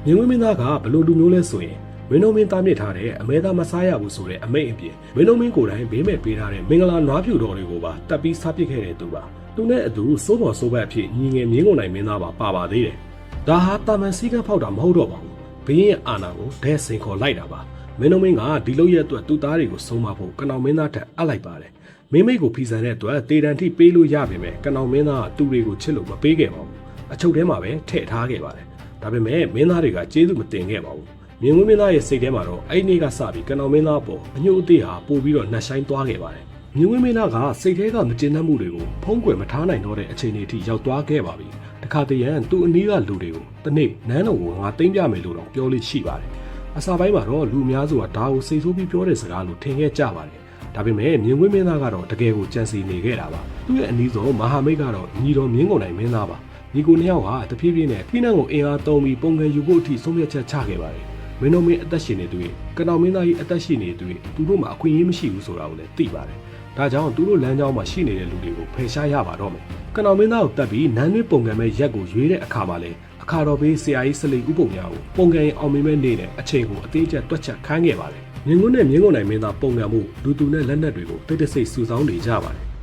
မြင်းဝင်းမင်းသားကဘလို့လူမျိုးလဲဆိုရင်မင်းတို့မင်းသားမြစ်ထားတဲ့အမဲသားမစားရဘူးဆိုတဲ့အမိတ်အပြင်မင်းတို့မင်းကိုယ်တိုင်ဘေးမဲ့ပေးထားတဲ့မင်္ဂလာနွားဖြူတော်တွေကိုပါတပ်ပြီးစားပစ်ခဲ့တဲ့သူပါသူနဲ့အတူစိုးပေါ်စိုးဘက်အဖြစ်ညီငယ်မြင်းကုန်နိုင်မင်းသားပါပါသေးတယ်ဒါဟာတာမန်စည်းကမ်းဖောက်တာမဟုတ်တော့ပါဘူးဘင်းရဲ့အာဏာကိုဒဲစင်ခေါ်လိုက်တာပါမင်းတို့မင်းကဒီလိုရဲ့အတွက်သူ့သားတွေကိုဆုံးမဖို့ကနောင်မင်းသားထက်အပ်လိုက်ပါတယ်မင်းမိတ်ကိုဖီဆန်တဲ့အတွက်တေတံထိပေးလို့ရပေမဲ့ကနောင်မင်းသားကသူ့တွေကိုချစ်လို့မပေးခဲ့ပါဘူးအချုပ်ထဲမှာပဲထည့်ထားခဲ့ပါတယ်ဒါပေမဲ့မင်းသားတွေကကျေးဇူးမတင်ခဲ့ပါဘူးမြင်းဝင်းမင်းသားရဲ့စိတ်ထဲမှာတော့အဲ့ဒီနေ့ကစပြီးကနောင်မင်းသားပေါ်အညှို့အသေးဟာပို့ပြီးတော့နှက်ဆိုင်သွားခဲ့ပါတယ်မြင်းဝင်းမင်းသားကစိတ်ထဲကမကျေနပ်မှုတွေကိုဖုံးကွယ်မထားနိုင်တော့တဲ့အခြေအနေအထိရောက်သွားခဲ့ပါပြီတခါတည်းရန်သူ့အနီးကလူတွေကိုတနေ့နန်းတော်ကိုငါသိမ်းပြမယ်လို့တော့ပြောလို့ရှိပါတယ်အစာပိုင်းမှာတော့လူအများစုကဒါကိုစိတ်ဆိုးပြီးပြောတဲ့စကားလို့ထင်ခဲ့ကြပါတယ်ဒါပေမဲ့မြင်းဝင်းမင်းသားကတော့တကယ်ကိုကြံစီနေခဲ့တာပါသူ့ရဲ့အနီးဆုံးမဟာမိတ်ကတော့ညီတော်မြင်းကုန်နိုင်မင်းသားပါညီကိုနှစ်ယောက်ကတဖြည်းဖြည်းနဲ့ဖိနှံကိုအင်အားသုံးပြီးပုံကန်ယူဖို့အထိဆုံးဖြတ်ချက်ချခဲ့ပါတယ်မင်းတို့မင်းအသက်ရှင်နေသူတွေကနောင်မင်းသားကြီးအသက်ရှင်နေသူတွေသူတို့မှာအခွင့်အရေးမရှိဘူးဆိုတာကိုလည်းသိပါတယ်ဒါကြောင့်သူတို့လမ်းကြောင်းမှာရှိနေတဲ့လူတွေကိုဖယ်ရှားရပါတော့မယ်ကနောင်မင်းသားကိုတက်ပြီးနန်းတွင်းပုံကန်မဲ့ရက်ကိုရွေးတဲ့အခါမှာလည်းအခါတော်ဘေးဆရာကြီးစလိဥပုံများကိုပုံကန်ရင်အောင်မြင်မဲ့နေတဲ့အချိန်ကိုအသေးချက်တွက်ချက်ခိုင်းခဲ့ပါတယ်မြင်းကုန်းနဲ့မြင်းကုန်နိုင်မင်းသားပုံကန်မှုလူသူနဲ့လက်နက်တွေကိုတိတ်တဆိတ်စုဆောင်းနေကြပါတယ်